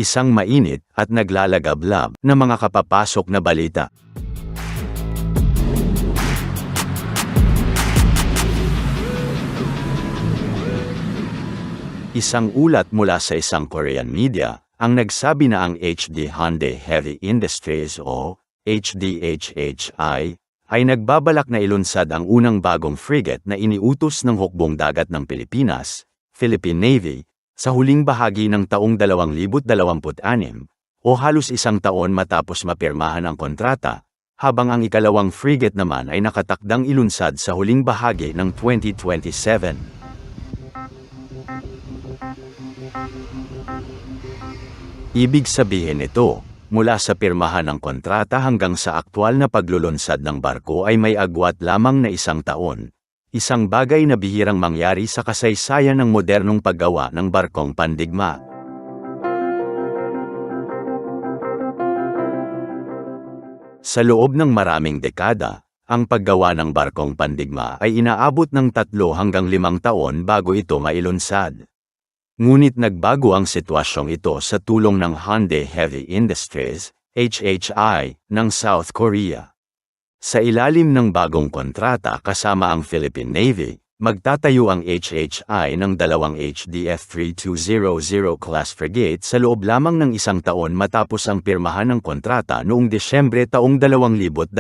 Isang mainit at naglalagablab na mga kapapasok na balita. Isang ulat mula sa isang Korean media ang nagsabi na ang HD Hyundai Heavy Industries o HDHHI ay nagbabalak na ilunsad ang unang bagong frigate na iniutos ng hukbong dagat ng Pilipinas, Philippine Navy, sa huling bahagi ng taong 2026 o halos isang taon matapos mapirmahan ang kontrata, habang ang ikalawang frigate naman ay nakatakdang ilunsad sa huling bahagi ng 2027. Ibig sabihin nito, mula sa pirmahan ng kontrata hanggang sa aktwal na paglulunsad ng barko ay may agwat lamang na isang taon. Isang bagay na bihirang mangyari sa kasaysayan ng modernong paggawa ng barkong pandigma. Sa loob ng maraming dekada, ang paggawa ng barkong pandigma ay inaabot ng 3 hanggang 5 taon bago ito mailunsad. Ngunit nagbago ang sitwasyong ito sa tulong ng Hyundai Heavy Industries, HHI, ng South Korea. Sa ilalim ng bagong kontrata kasama ang Philippine Navy, magtatayo ang HHI ng dalawang HDF-3200 class frigate sa loob lamang ng isang taon matapos ang pirmahan ng kontrata noong Desyembre taong 2025.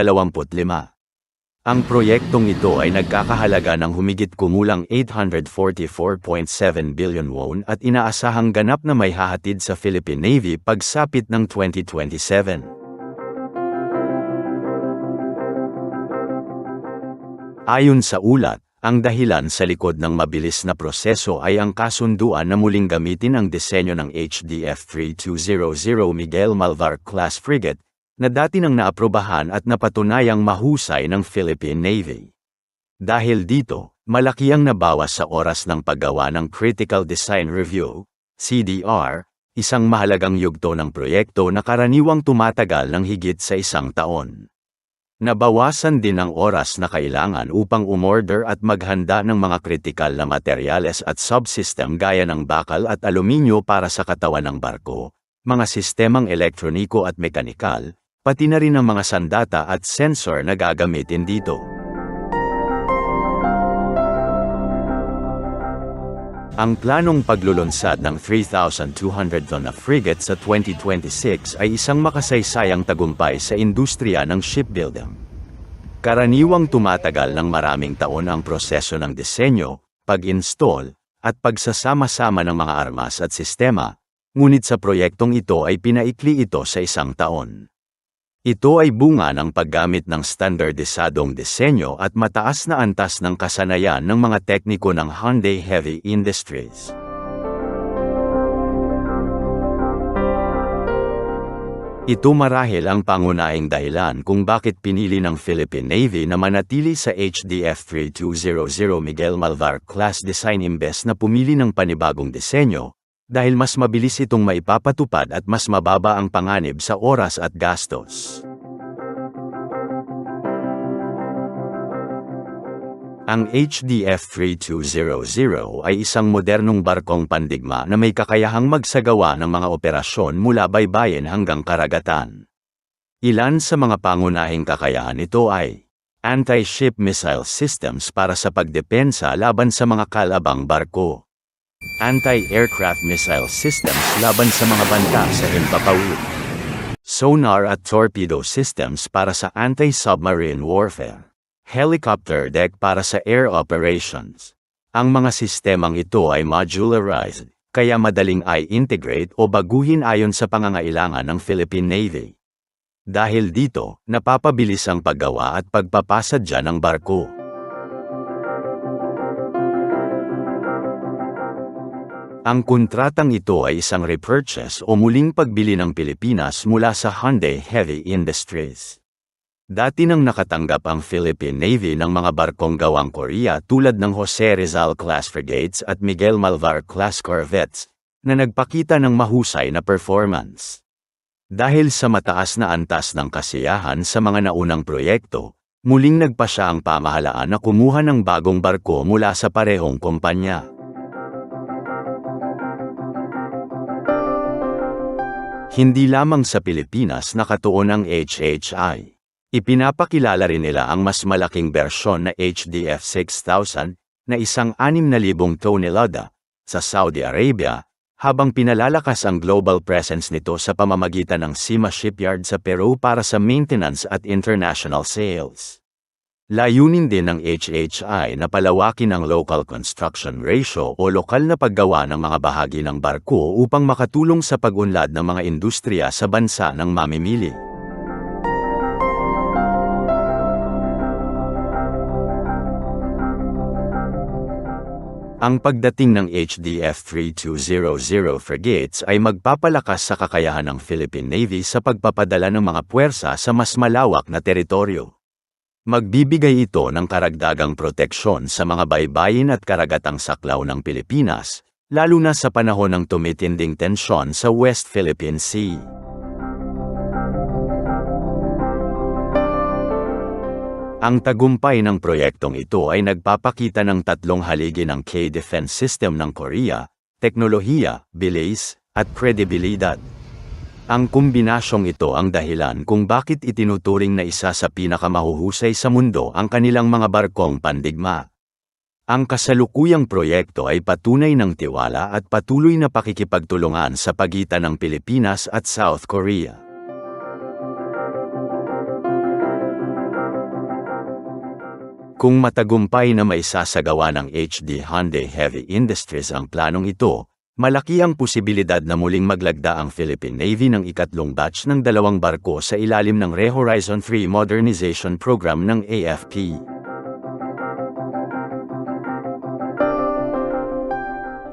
Ang proyektong ito ay nagkakahalaga ng humigit kumulang 844.7 billion won at inaasahang ganap na may hahatid sa Philippine Navy pagsapit ng 2027. Ayon sa ulat, ang dahilan sa likod ng mabilis na proseso ay ang kasunduan na muling gamitin ang disenyo ng HDF-3200 Miguel Malvar class frigate na dati nang naaprobahan at napatunayang mahusay ng Philippine Navy. Dahil dito, malaki ang nabawas sa oras ng paggawa ng Critical Design Review, CDR, isang mahalagang yugto ng proyekto na karaniwang tumatagal ng higit sa isang taon. Nabawasan din ang oras na kailangan upang umorder at maghanda ng mga kritikal na materyales at subsystem gaya ng bakal at aluminyo para sa katawan ng barko, mga sistemang elektroniko at mekanikal, pati na rin ang mga sandata at sensor na gagamitin dito. Ang planong paglulunsad ng 3,200 ton na frigate sa 2026 ay isang makasaysayang tagumpay sa industriya ng shipbuilding. Karaniwang tumatagal ng maraming taon ang proseso ng disenyo, pag-install, at pagsasama-sama ng mga armas at sistema, ngunit sa proyektong ito ay pinaikli ito sa isang taon. Ito ay bunga ng paggamit ng standardisadong disenyo at mataas na antas ng kasanayan ng mga tekniko ng Hyundai Heavy Industries. Ito marahil ang pangunahing dahilan kung bakit pinili ng Philippine Navy na manatili sa HDF-3200 Miguel Malvar class design imbes na pumili ng panibagong disenyo, dahil mas mabilis itong maipapatupad at mas mababa ang panganib sa oras at gastos. Ang HDF-3200 ay isang modernong barkong pandigma na may kakayahang magsagawa ng mga operasyon mula baybayin hanggang karagatan. Ilan sa mga pangunahing kakayahan nito ay anti-ship missile systems para sa pagdepensa laban sa mga kalabang barko, anti-aircraft missile systems laban sa mga banta sa himpapawid, sonar at torpedo systems para sa anti-submarine warfare, helicopter deck para sa air operations. Ang mga sistemang ito ay modularized, kaya madaling i-integrate o baguhin ayon sa pangangailangan ng Philippine Navy. Dahil dito, napapabilis ang paggawa at pagpapasadya ng barko. Ang kontratang ito ay isang repurchase o muling pagbili ng Pilipinas mula sa Hyundai Heavy Industries. Dati nang nakatanggap ang Philippine Navy ng mga barkong gawang Korea tulad ng Jose Rizal class frigates at Miguel Malvar class corvettes, na nagpakita ng mahusay na performance. Dahil sa mataas na antas ng kasiyahan sa mga naunang proyekto, muling nagpasya ang pamahalaan na kumuha ng bagong barko mula sa parehong kumpanya. Hindi lamang sa Pilipinas nakatuon ang HHI. Ipinapakilala rin nila ang mas malaking bersyon na HDF 6000 na isang 6,000 tonelada sa Saudi Arabia, habang pinalalakas ang global presence nito sa pamamagitan ng Sima Shipyard sa Peru para sa maintenance at international sales. Layunin din ng HHI na palawakin ang local construction ratio o lokal na paggawa ng mga bahagi ng barko upang makatulong sa pag-unlad ng mga industriya sa bansa ng mamimili. Ang pagdating ng HDF 3200 frigates ay magpapalakas sa kakayahan ng Philippine Navy sa pagpapadala ng mga puwersa sa mas malawak na teritoryo. Magbibigay ito ng karagdagang proteksyon sa mga baybayin at karagatang saklaw ng Pilipinas, lalo na sa panahon ng tumitinding tensyon sa West Philippine Sea. Ang tagumpay ng proyektong ito ay nagpapakita ng tatlong haligi ng K-Defense System ng Korea: teknolohiya, bilis, at kredibilidad. Ang kombinasyong ito ang dahilan kung bakit itinuturing na isa sa pinakamahuhusay sa mundo ang kanilang mga barkong pandigma. Ang kasalukuyang proyekto ay patunay ng tiwala at patuloy na pakikipagtulungan sa pagitan ng Pilipinas at South Korea. Kung matagumpay na maisasagawa ng HD Hyundai Heavy Industries ang planong ito, malaki ang posibilidad na muling maglagda ang Philippine Navy ng ikatlong batch ng 2 barko sa ilalim ng ReHorizon 3 Modernization Program ng AFP.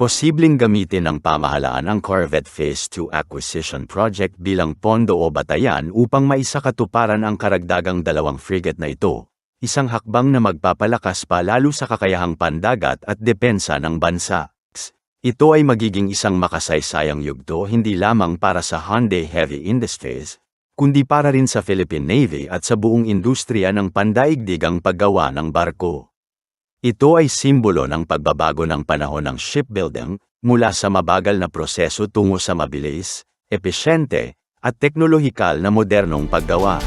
Posibleng gamitin ng pamahalaan ang Corvette Phase 2 Acquisition Project bilang pondo o batayan upang maisakatuparan ang karagdagang 2 frigate na ito. Isang hakbang na magpapalakas pa lalo sa kakayahang pandagat at depensa ng bansa. Ito ay magiging isang makasaysayang yugto hindi lamang para sa Hyundai Heavy Industries, kundi para rin sa Philippine Navy at sa buong industriya ng pandaigdigang paggawa ng barko. Ito ay simbolo ng pagbabago ng panahon ng shipbuilding mula sa mabagal na proseso tungo sa mabilis, epesyente, at teknolohikal na modernong paggawa.